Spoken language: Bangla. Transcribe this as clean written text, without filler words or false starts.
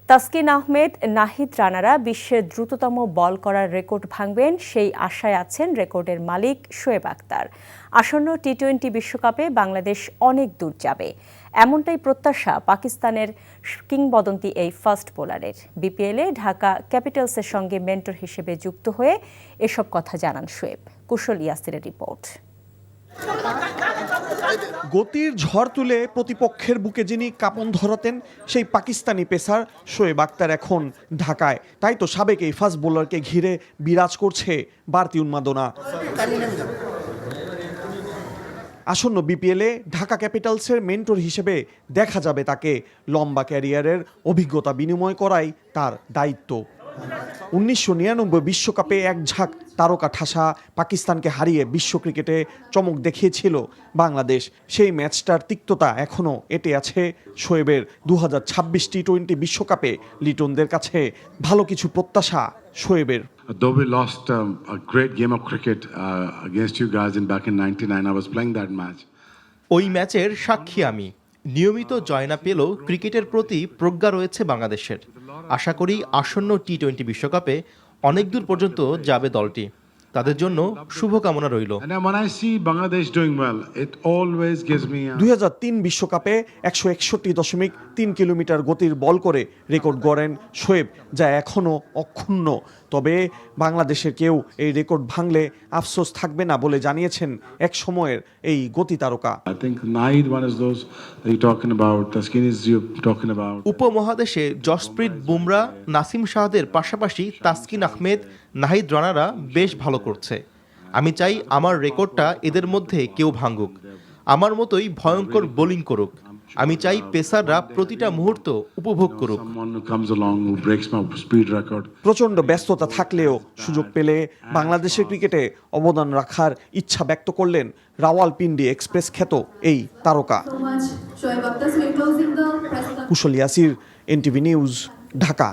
তাসকিন আহমেদ, নাহিদ রানারা বিশ্বের দ্রুততম বল করার রেকর্ড ভাঙবেন সেই আশায় আছেন রেকর্ডের মালিক শোয়েব আখতার। আসন্ন টি-20 বিশ্বকাপে বাংলাদেশ অনেক দূর যাবে, এমনটাই প্রত্যাশা পাকিস্তানের কিংবদন্তি এই ফাস্ট বোলারের। বিপিএলে ঢাকা ক্যাপিটালসের সঙ্গে মেন্টর হিসেবে যুক্ত হয়ে এসব কথা জানান শোয়েব। কুশল ইয়াসিরের রিপোর্ট। গতির ঝড় তুলে প্রতিপক্ষের বুকে যিনি কাঁপন ধরাতেন সেই পাকিস্তানি পেসার শোয়েব আখতার এখন ঢাকায়। তাই তো সাবেক এই ফাস্ট বোলারকে ঘিরে বিরাজ করছে বাড়তি উন্মাদনা। আসন্ন বিপিএলে ঢাকা ক্যাপিটালসের মেন্টর হিসেবে দেখা যাবে তাকে। লম্বা ক্যারিয়ারের অভিজ্ঞতা বিনিময় করাই তার দায়িত্ব। 1999 বিশ্বকাপে এক ঝাঁক তারকা ঠাসা পাকিস্তানকে হারিয়ে বিশ্ব ক্রিকেটে চমক দেখিয়েছিল বাংলাদেশ। সেই ম্যাচটার তিক্ততা এখনও এঁটে আছে শোয়েবের। 2026 টি-20 বিশ্বকাপে লিটনদের কাছে ভালো কিছু প্রত্যাশা শোয়েবের। Though we lost a great game of cricket against you guys back in '99, I was playing that match. ওই ম্যাচের সাক্ষী আমি। নিয়মিত জয় না পেলেও ক্রিকেটের প্রতি প্রজ্ঞা রয়েছে বাংলাদেশের। আশা করি আসন্ন টি-20 বিশ্বকাপে অনেক দূর পর্যন্ত যাবে দলটি। তাদের জন্য শুভকামনা রইল। 2003 বিশ্বকাপে 161.3 কিলোমিটার গতির বল করে রেকর্ড গড়েন শোয়েব, যা এখনও অক্ষুণ্ণ। তবে বাংলাদেশের কেউ এই রেকর্ড ভাঙলে আফসোস থাকবে না বলে জানিয়েছেন এক সময়ের এই গতি তারকা। উপমহাদেশে জসপ্রীত বুমরা, নাসিম শাহদের পাশাপাশি তাসকিন আহমেদ, নাহিদ রানারা বেশ ভালো করছে। আমি চাই আমার রেকর্ডটা এদের মধ্যে কেউ ভাঙুক, আমার মতোই ভয়ঙ্কর বোলিং করুক। আমি চাই পেসাররা প্রতিটা মুহূর্ত উপভোগ করুক। প্রচণ্ড ব্যস্ততা থাকলেও সুযোগ পেলে বাংলাদেশের ক্রিকেটে অবদান রাখার ইচ্ছা ব্যক্ত করলেন রাওয়ালপিন্ডি এক্সপ্রেস খ্যাত এই তারকা। কুশল ইয়াসির, এনটিভি নিউজ, ঢাকা।